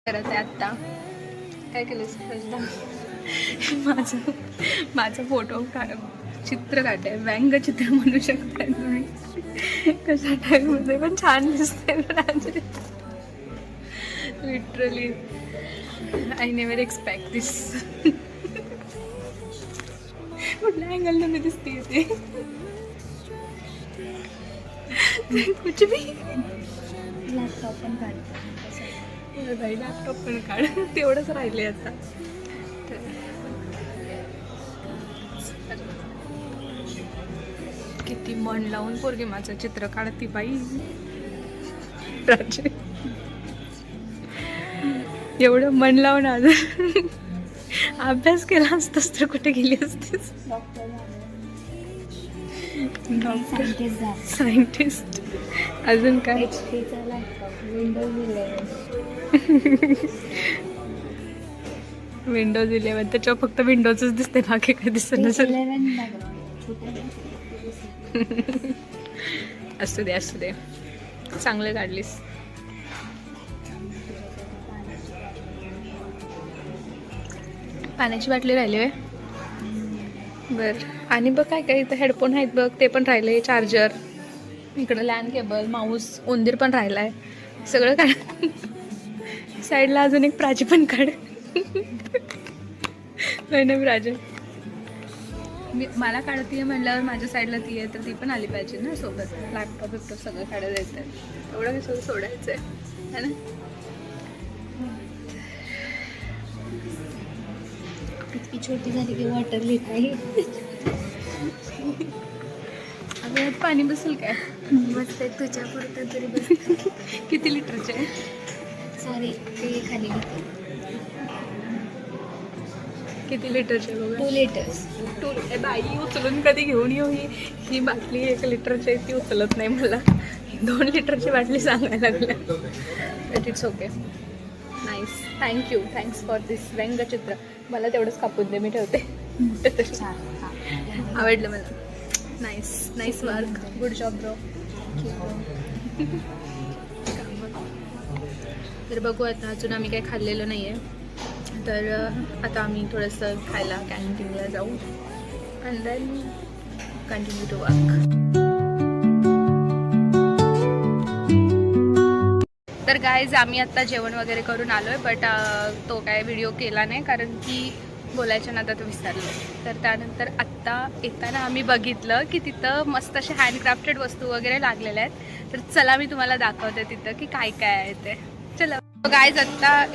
करत आहे आत्ता. काय केलंस माझा फोटो चित्र काढते, व्यंगचित्र म्हणू शकताय तुम्ही. कशा टाईपमध्ये पण छान दिसते लिटरली. आय नेवर एक्सपेक्ट दिस. कुठल्या अँगलनं मी दिसते ते कुछ भी. लॅपटॉप पण काढ बाई, लॅपटॉप पण काढ. तेवढंच राहिले आता. किती मन लावून पोरगी माझं चित्र काढती बाई. प्राची एवढं मन लावून आज अभ्यास केला असतास तर कुठे गेली असतीस. सायंटिस्ट झाला. सायंटिस्ट. अजून काय? HP चा लॅपटॉप, विंडोज 11. विंडोज 11. त्याच्यावर फक्त विंडोजच दिसते, बाकी काय दिसत नसेल. 11 background. असू दे असू दे, चांगलं काढलीस. पाण्याची बाटली राहिली आहे. बर, आणि बघ काय काय इथं हेडफोन आहेत बघ, ते पण राहिले. चार्जर इकडं, लॅन केबल, माऊस, उंदीर पण राहिलाय. सगळं काढ. साईडला अजून एक प्राची पण काढ. नाही प्राची, मला काढतीये म्हणल्यावर माझ्या साईडला ती आहे, तर ती पण आली पाहिजे ना सोबत. लॅपटॉप बिपटॉप सगळं काढायला जायचं आहे, एवढं हे सगळं सोडायचं आहे ना. इतकी छोटी झाली की वॉटर लिट आहे. अगं यात पाणी बसेल काय? मस्त आहे, तुझ्या पुरतं तरी बस. किती लिटरचे आहे? सॉरी, ते खाली घेते. किती लिटरचे बघा? 2 liters. बाई, उचलून कधी घेऊन येऊ? ही बाटली 1 लिटरची आहे, ती उचलत नाही मला. 2 लिटरची बाटली सांगायला लागल्या. But it's okay. Nice, thank you. Thanks for this व्यंगचित्र. मला तेवढंच कापून दे, मी ठेवते. आवडलं मला. Nice nice work, good job bro. तर बघू आता, अजून आम्ही काही खाल्लेलं नाही आहे, तर आता आम्ही थोडंसं खायला कॅन्टीनला जाऊ and then continue to work. तर गाईज, आम्ही आत्ता जेवण वगैरे करून आलो आहे, बट तो काय व्हिडिओ केला नाही कारण की बोलायच्या नादात विसरलो. तर त्यानंतर आत्ता येताना आम्ही बघितलं की तिथं मस्त असे हँडक्राफ्टेड वस्तू वगैरे लागलेल्या आहेत. तर चला मी तुम्हाला दाखवते तिथं की काय काय आहे ते. चला गाईज, आत्ता